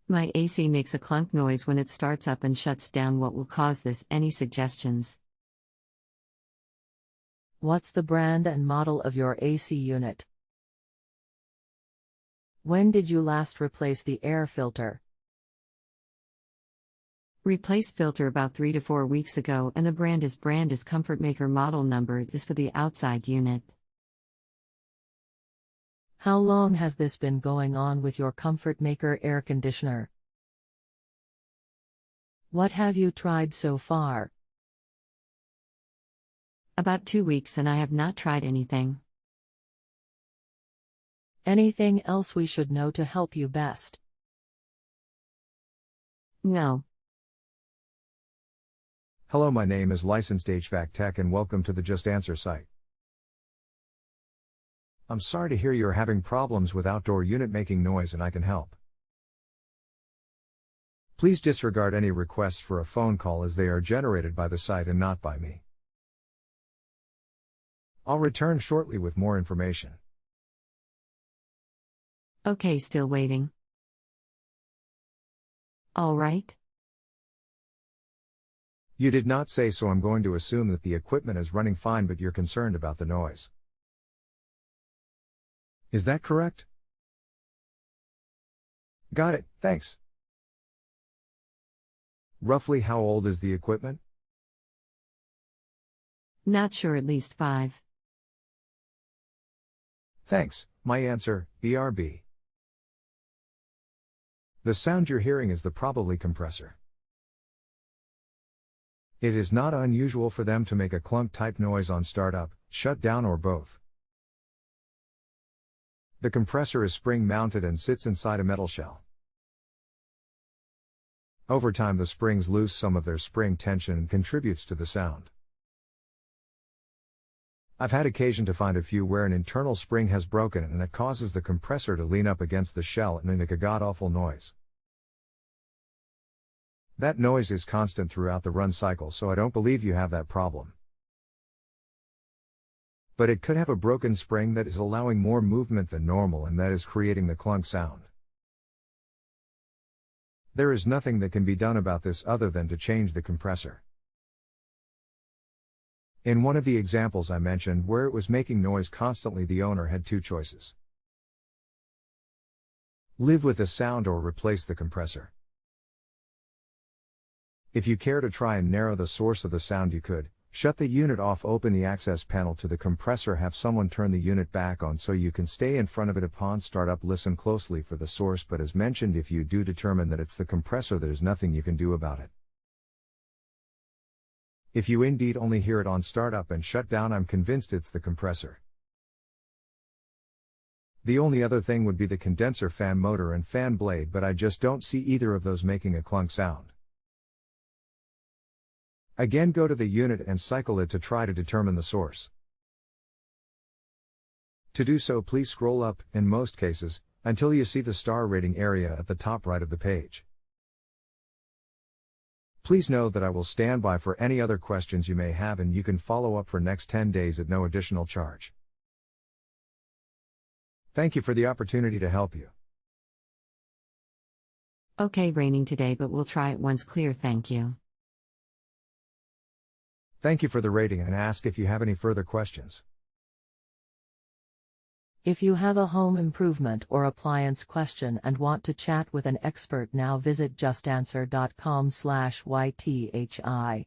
My AC makes a clunk noise when it starts up and shuts down. What will cause this? Any suggestions? What's the brand and model of your AC unit? When did you last replace the air filter? Replaced filter about 3 to 4 weeks ago, and the brand is Comfortmaker. Model number is for the outside unit. How long has this been going on with your Comfortmaker air conditioner? What have you tried so far? About 2 weeks, and I have not tried anything. Anything else we should know to help you best? No. Hello, my name is Licensed HVAC Tech and welcome to the Just Answer site. I'm sorry to hear you're having problems with outdoor unit making noise and I can help. Please disregard any requests for a phone call as they are generated by the site and not by me. I'll return shortly with more information. Okay, still waiting. All right. You did not say, so I'm going to assume that the equipment is running fine, but you're concerned about the noise. Is that correct? Got it, thanks. Roughly how old is the equipment? Not sure, at least 5. Thanks, my answer, BRB. The sound you're hearing is the probably compressor. It is not unusual for them to make a clunk-type noise on startup, shutdown, or both. The compressor is spring-mounted and sits inside a metal shell. Over time, the springs lose some of their spring tension and contributes to the sound. I've had occasion to find a few where an internal spring has broken and that causes the compressor to lean up against the shell and make a god-awful noise. That noise is constant throughout the run cycle, so I don't believe you have that problem. But it could have a broken spring that is allowing more movement than normal and that is creating the clunk sound. There is nothing that can be done about this other than to change the compressor. In one of the examples I mentioned where it was making noise constantly, the owner had 2 choices. Live with the sound or replace the compressor. If you care to try and narrow the source of the sound, you could shut the unit off, open the access panel to the compressor, have someone turn the unit back on so you can stay in front of it upon startup, listen closely for the source, but as mentioned, if you do determine that it's the compressor, there's nothing you can do about it. If you indeed only hear it on startup and shutdown, I'm convinced it's the compressor. The only other thing would be the condenser fan motor and fan blade, but I just don't see either of those making a clunk sound. Again, go to the unit and cycle it to try to determine the source. To do so, please scroll up, in most cases, until you see the star rating area at the top right of the page. Please know that I will stand by for any other questions you may have, and you can follow up for next 10 days at no additional charge. Thank you for the opportunity to help you. Okay, raining today, but we'll try it once clear, thank you. Thank you for the rating and ask if you have any further questions. If you have a home improvement or appliance question and want to chat with an expert now, visit justanswer.com/YTHI.